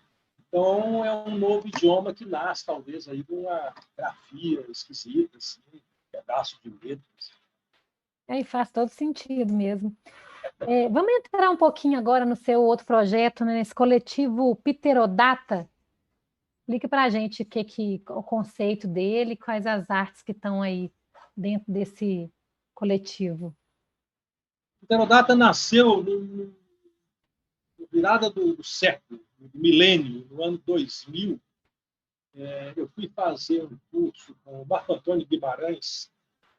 Então, é um novo idioma que nasce, talvez, aí de uma grafia esquisita, assim, um pedaço de letras. E faz todo sentido mesmo. Vamos entrar um pouquinho agora no seu outro projeto, né, nesse coletivo Pterodata. Explique para a gente o conceito dele, quais as artes que estão aí dentro desse coletivo. O Pterodata nasceu no virada do século, do milênio, no ano 2000. Eu fui fazer um curso com o Marco Antônio Guimarães,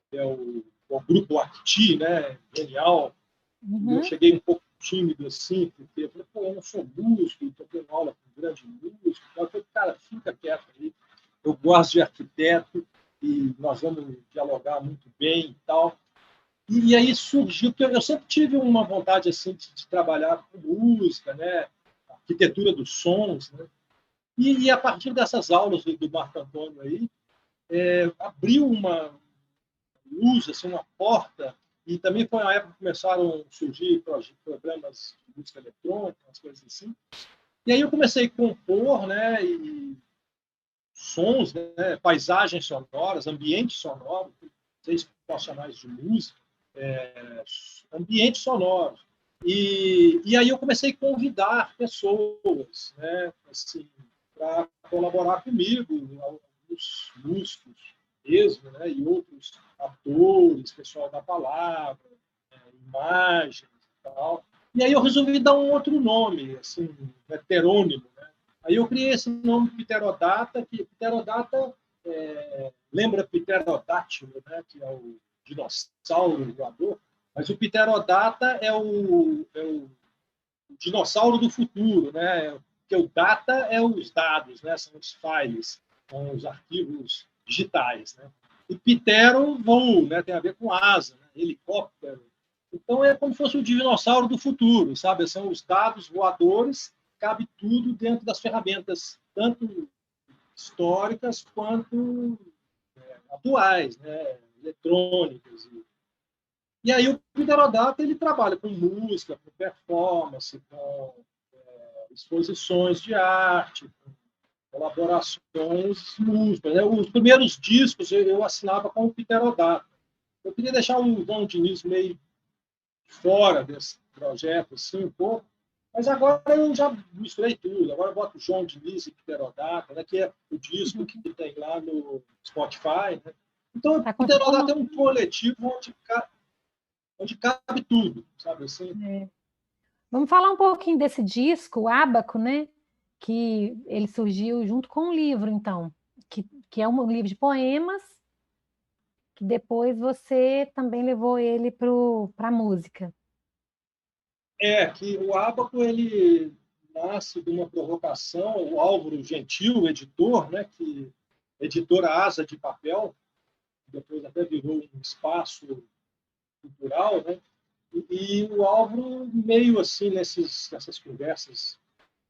que é o grupo Acti, né? Genial. Eu cheguei um pouco tímido assim, porque eu falei, eu não sou músico, estou tendo aula com um grande músico. Eu falei, cara, fica quieto aí. Eu gosto de arquiteto e nós vamos dialogar muito bem e tal. E aí surgiu, porque eu sempre tive uma vontade assim de trabalhar com música, né? Arquitetura dos sons, né? E a partir dessas aulas do Marco Antônio aí, abriu uma luz, assim, uma porta. E também foi uma época que começaram a surgir programas de música eletrônica, umas coisas assim. E aí eu comecei a compor, né, e sons, né, paisagens sonoras, ambientes sonoros, não sei se posso chamar isso de música, ambientes sonoros. E aí eu comecei a convidar pessoas, né, assim, para colaborar comigo, alguns músicos mesmo, né, e outros atores, pessoal da palavra, imagens e tal. E aí eu resolvi dar um outro nome, assim, heterônimo, né? Aí eu criei esse nome Pterodata, que Pterodata lembra Pterodátilo, né, que é o dinossauro voador, mas o Pterodata é o dinossauro do futuro, né? Porque o data é os dados, né? São os files, são os arquivos digitais, né? E ptero, voo, né? Tem a ver com asa, né? Helicóptero. Então é como se fosse o dinossauro do futuro, sabe? São os dados voadores, cabe tudo dentro das ferramentas, tanto históricas quanto atuais, né? Eletrônicas. E aí o Pterodata ele trabalha com música, com performance, com exposições de arte, com colaborações músicas. Os primeiros discos eu assinava com o Pterodata. Eu queria deixar o João Diniz meio fora desse projeto, assim, um pouco, Mas agora eu já misturei tudo. Agora eu boto João Diniz e Pterodata, né, que é o disco que tem lá no Spotify. Né? Então, Tá o Pterodata é como... um coletivo onde cabe tudo, sabe assim? É. Vamos falar um pouquinho desse disco, o Ábaco, né? Que ele surgiu junto com um livro, então, que é um livro de poemas, que depois você também levou ele para a música. Que o Ábaco, ele nasce de uma provocação, o Álvaro Gentil, editor, né, que editora Asa de Papel, que depois até virou um espaço cultural, né? E o Álvaro, meio assim, nessas conversas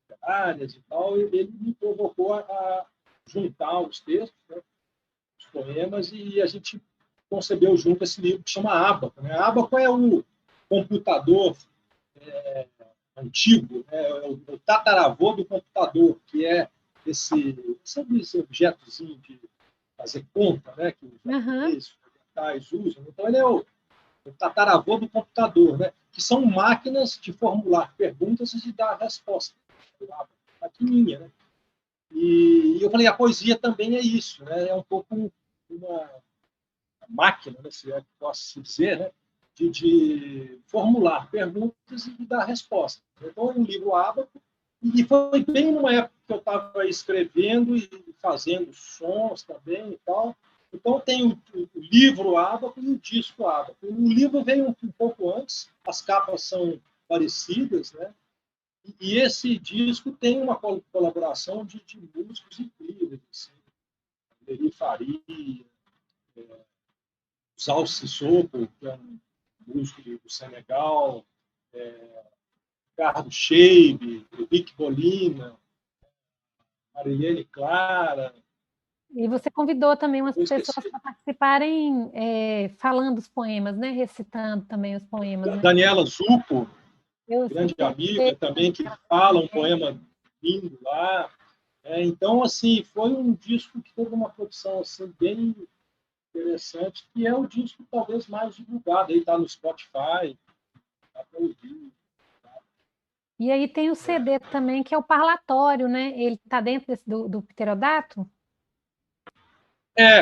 literárias e tal, ele me provocou a juntar os textos, né, os poemas, e a gente concebeu junto esse livro que chama Ábaco. Né? Ábaco é o computador antigo, né? É o tataravô do computador, que é sabe esse objetozinho de fazer conta, né? Que os japoneses ocidentais usam. Então, ele é o tataravô do computador, né? Que são máquinas de formular perguntas e de dar resposta. Maquininha, né? E eu falei, a poesia também é isso, né? É um pouco uma máquina, né? Se é que posso se dizer, né? De formular perguntas e de dar respostas. Então, é um livro Ábaco, e foi bem numa época que eu estava escrevendo e fazendo sons também e tal. Então, tem o livro Ábaco e o disco Ábaco. O livro veio um pouco antes, as capas são parecidas, né? E esse disco tem uma colaboração de músicos incríveis, assim, Leri Faria, Zal Sissoko, que é um músico do Senegal, Ricardo Scheibe, Vic Bolina, Marilene Clara. E você convidou também umas pessoas para participarem falando os poemas, né? Recitando também os poemas, né? Daniela Zucco, Eu grande sei. amiga também, que fala um poema lindo lá. Então, assim, foi um disco que teve uma produção assim, bem interessante, que é o disco talvez mais divulgado. Aí está no Spotify, dá para ouvir. E aí tem o CD também, que é o parlatório, né? Ele está dentro do Pterodato?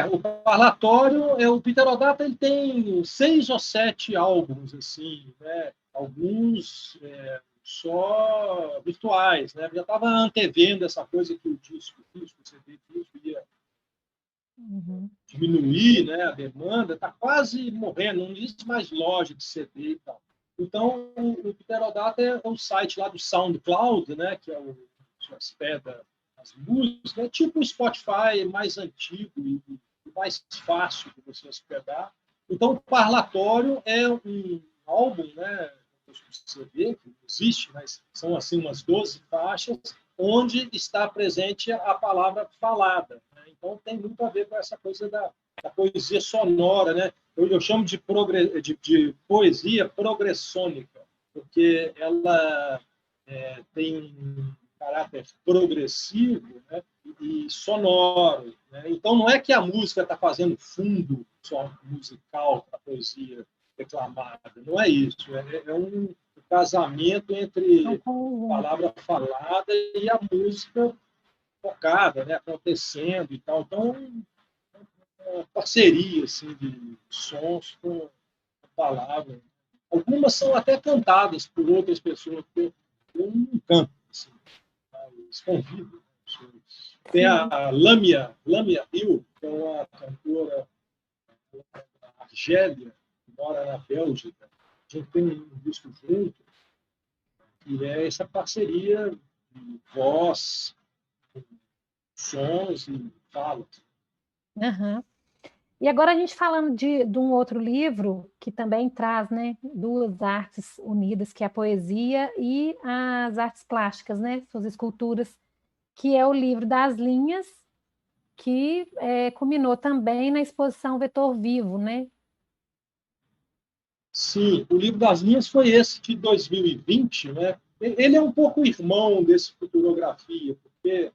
O parlatório, o Pterodata, ele tem 6 ou 7 álbuns, assim, né? Alguns só virtuais, né? Já estava antevendo essa coisa que o CD ia diminuir, né? A demanda, está quase morrendo, não existe mais loja de CD e tal. Então, o Pterodata é um site lá do SoundCloud, né? Que é o que hospeda as músicas, é tipo o Spotify mais antigo e mais fácil de você hospedar. Então, o parlatório é um álbum, né, CD, que existe, mas são assim umas 12 faixas, onde está presente a palavra falada. Né? Então, tem muito a ver com essa coisa da poesia sonora. Né? Eu chamo de poesia progressônica, porque ela tem um caráter progressivo, né, e sonoro. Né? Então, não é que a música está fazendo fundo só musical para a poesia declamada, não é isso. É um casamento entre a palavra falada e a música tocada, né, acontecendo e tal. Então, uma parceria assim, de sons com a palavra. Algumas são até cantadas por outras pessoas, porque eu não canto. Assim, convido. Tem a Lamia Hill, que é uma cantora Argélia, que mora na Bélgica. A gente tem um disco junto, que é essa parceria de voz, sons e fala. Uhum. E agora a gente falando de um outro livro que também traz, né, duas artes unidas, que é a poesia e as artes plásticas, né, suas esculturas, que é o livro das linhas, que culminou também na exposição Vetor Vivo, né? Sim, o livro das linhas foi esse de 2020, né? Ele é um pouco irmão desse Futurografia, porque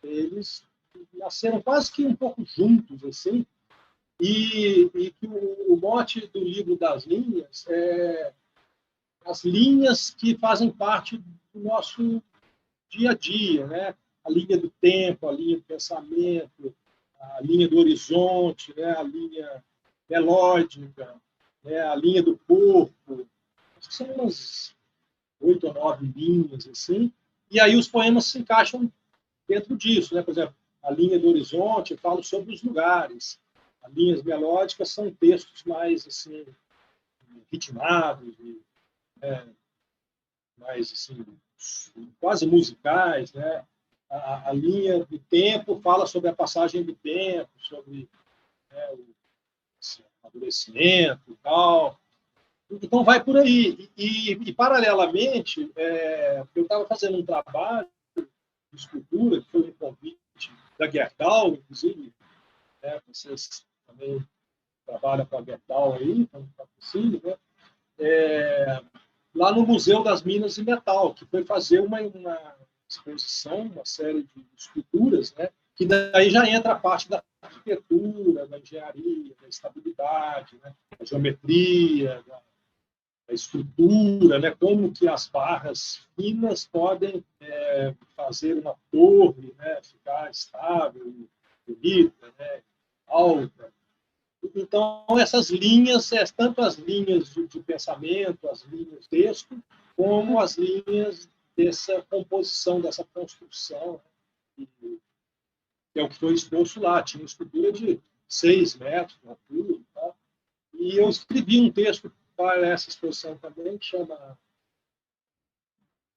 eles nasceram quase que um pouco juntos, assim, e que o mote do livro das linhas é as linhas que fazem parte do nosso dia a dia, né? A linha do tempo, a linha do pensamento, a linha do horizonte, né? A linha melódica, né? A linha do corpo. Acho que são umas 8 ou 9 linhas, assim. E aí os poemas se encaixam dentro disso, né? Por exemplo, a linha do horizonte fala sobre os lugares. As linhas melódicas são textos mais assim ritmados, mais assim quase musicais, né? A linha do tempo fala sobre a passagem do tempo, sobre, né, o amadurecimento e tal. Então vai por aí. E paralelamente, eu estava fazendo um trabalho de escultura, que foi um convite da Gerdau, inclusive, né? Vocês também trabalham com a Gerdau aí, com o patrocínio, né? Lá no Museu das Minas e Metal, que foi fazer uma exposição, uma série de esculturas, né? Que daí já entra a parte da arquitetura, da engenharia, da estabilidade, né? Da geometria, da estrutura, né? Como que as barras finas podem fazer uma torre, né? Ficar estável, bonita, né? Alta. Então, essas linhas, tanto as linhas de pensamento, as linhas de texto, como as linhas dessa composição, dessa construção, né? Que é o que foi exposto lá. Tinha uma estrutura de 6 metros de altura. Tá? E eu escrevi um texto para essa exposição também, que chama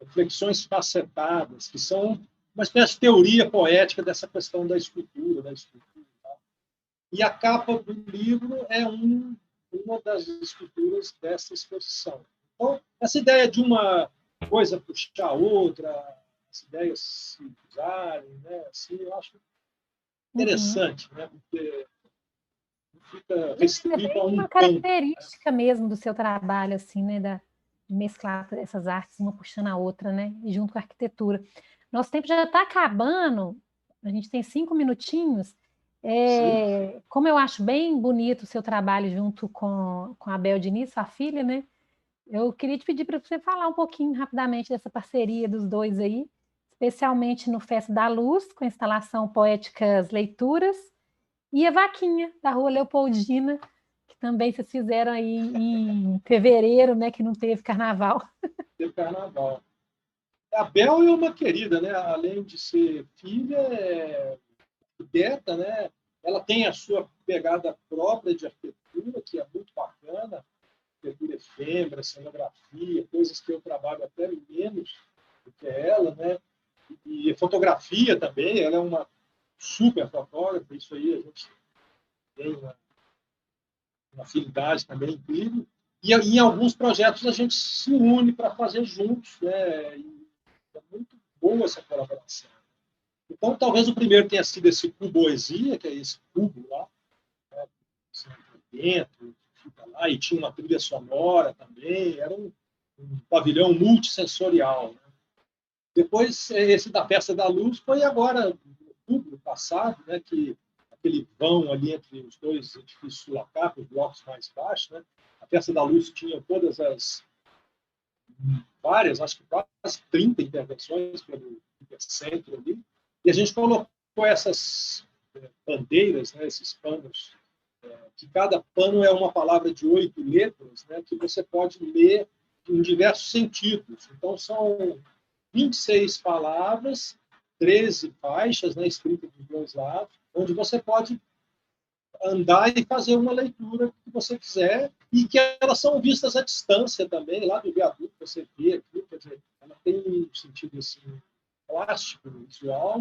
Reflexões Facetadas, que são uma espécie de teoria poética dessa questão da escultura, tá? E a capa do livro é uma das esculturas dessa exposição. Então, essa ideia de uma coisa puxar a outra, as ideias se usarem, né? Assim, eu acho interessante, né? Porque fica restrito a um uma campo, característica, né? Mesmo do seu trabalho, assim, né? De mesclar essas artes, uma puxando a outra, né? E junto com a arquitetura. Nosso tempo já está acabando, a gente tem 5 minutinhos. Como eu acho bem bonito o seu trabalho junto com a Bel Diniz, sua filha, né? Eu queria te pedir para você falar um pouquinho rapidamente dessa parceria dos dois aí, especialmente no Festa da Luz, com a instalação Poéticas Leituras, e a Vaquinha, da Rua Leopoldina, que também vocês fizeram aí em fevereiro, né? Que não teve carnaval. Teve carnaval. A Bel é uma querida, né? Além de ser filha, arquiteta, né? Ela tem a sua pegada própria de arquitetura, que é muito bacana, arquitetura efêmera, cenografia, coisas que eu trabalho até menos do que ela, né? E fotografia também, ela é uma super fotógrafa, isso aí a gente tem uma afinidade também incrível. E em alguns projetos a gente se une para fazer juntos, né? E é muito boa essa colaboração. Então, talvez o primeiro tenha sido esse Cuboesia, que é esse cubo lá, né? Dentro, fica lá, e tinha uma trilha sonora também, era um pavilhão multissensorial. Né? Depois, esse da Festa da Luz foi agora, no outubro passado, né? Que aquele vão ali entre os dois edifícios Sulacap, os blocos mais baixos, né? A Festa da Luz tinha todas várias, acho que quase 30 intervenções pelo centro ali, e a gente colocou essas bandeiras, né, esses panos, que cada pano é uma palavra de 8 letras, né, que você pode ler em diversos sentidos. Então, são 26 palavras, 13 faixas, né, escritas dos dois lados, onde você pode andar e fazer uma leitura que você quiser, e que elas são vistas à distância também, lá do viaduto, você vê aqui, quer dizer, ela tem um sentido assim, plástico, visual,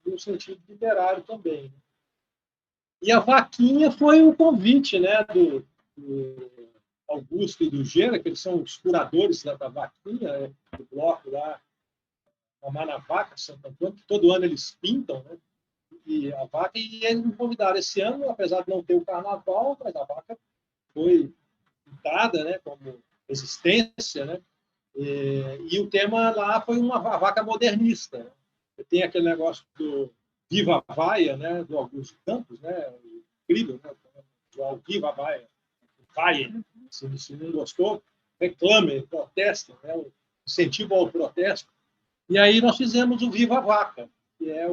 e um sentido literário também. E a Vaquinha foi um convite, né, do Augusto e do Gera, que eles são os curadores da Vaquinha, do bloco lá, Amar na Vaca, Santo Antônio, que todo ano eles pintam, né? E a vaca, e eles me convidaram esse ano, apesar de não ter o carnaval, mas a vaca foi pintada, né, como resistência, né? E o tema lá foi uma vaca modernista. Né? Tem aquele negócio do Viva a Vaia, né, do Augusto Campos, né, incrível, né, do Viva a Vaia, Vaia, se não gostou. reclamem, protestem, né? O incentivo ao protesto. E aí nós fizemos o Viva a Vaca, que é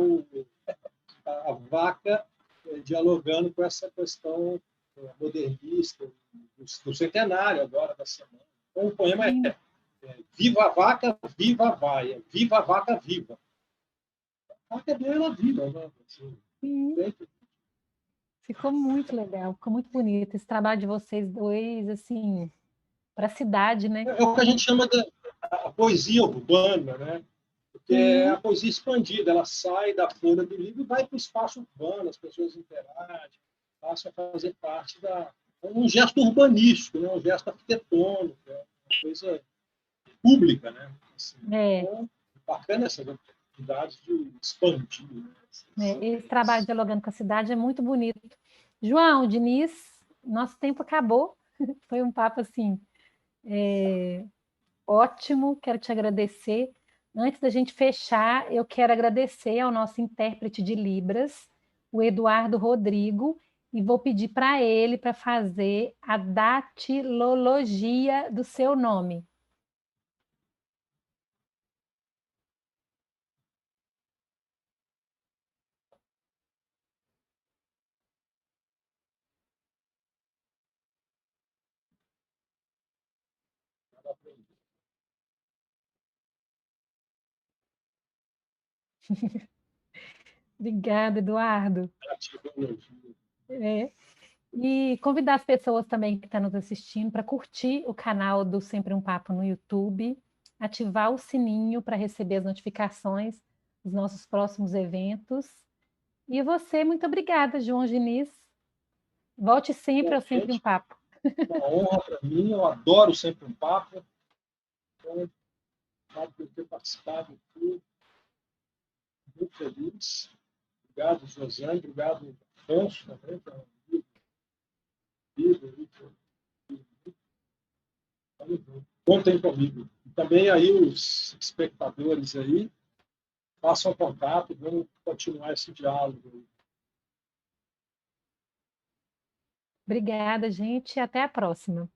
a vaca dialogando com essa questão modernista do centenário agora da semana. Então, o poema é Viva a Vaca, Viva a Vaia, Viva a Vaca, Viva. A vaca é bem ela viva, né? Assim, ficou muito legal, ficou muito bonito esse trabalho de vocês dois, assim, para a cidade, né? É o que a gente chama de a poesia urbana, né? Porque é a poesia expandida, ela sai da folha do livro e vai para o espaço urbano, as pessoas interagem, passam a fazer parte um gesto urbanístico, né? Um gesto arquitetônico, é uma coisa pública, né? Assim, então, bacana essas oportunidades de expandir. Né? Esse trabalho dialogando com a cidade é muito bonito. João, Diniz, nosso tempo acabou. Foi um papo assim ótimo. Quero te agradecer. Antes da gente fechar, eu quero agradecer ao nosso intérprete de Libras, o Eduardo Rodrigo, e vou pedir para ele para fazer a datilologia do seu nome. Obrigada, Eduardo. E convidar as pessoas também que estão nos assistindo para curtir o canal do Sempre um Papo no YouTube, ativar o sininho para receber as notificações dos nossos próximos eventos. E você, muito obrigada, João Diniz. Volte sempre ao Sempre um Papo. Uma honra para mim, eu adoro Sempre um Papo. Então, obrigado por ter participado aqui. Muito feliz. Obrigado, José. Obrigado, Afonso, também, pelo livro. Contem comigo. E também aí os espectadores aí, façam contato, vamos continuar esse diálogo. Obrigada, gente, e até a próxima.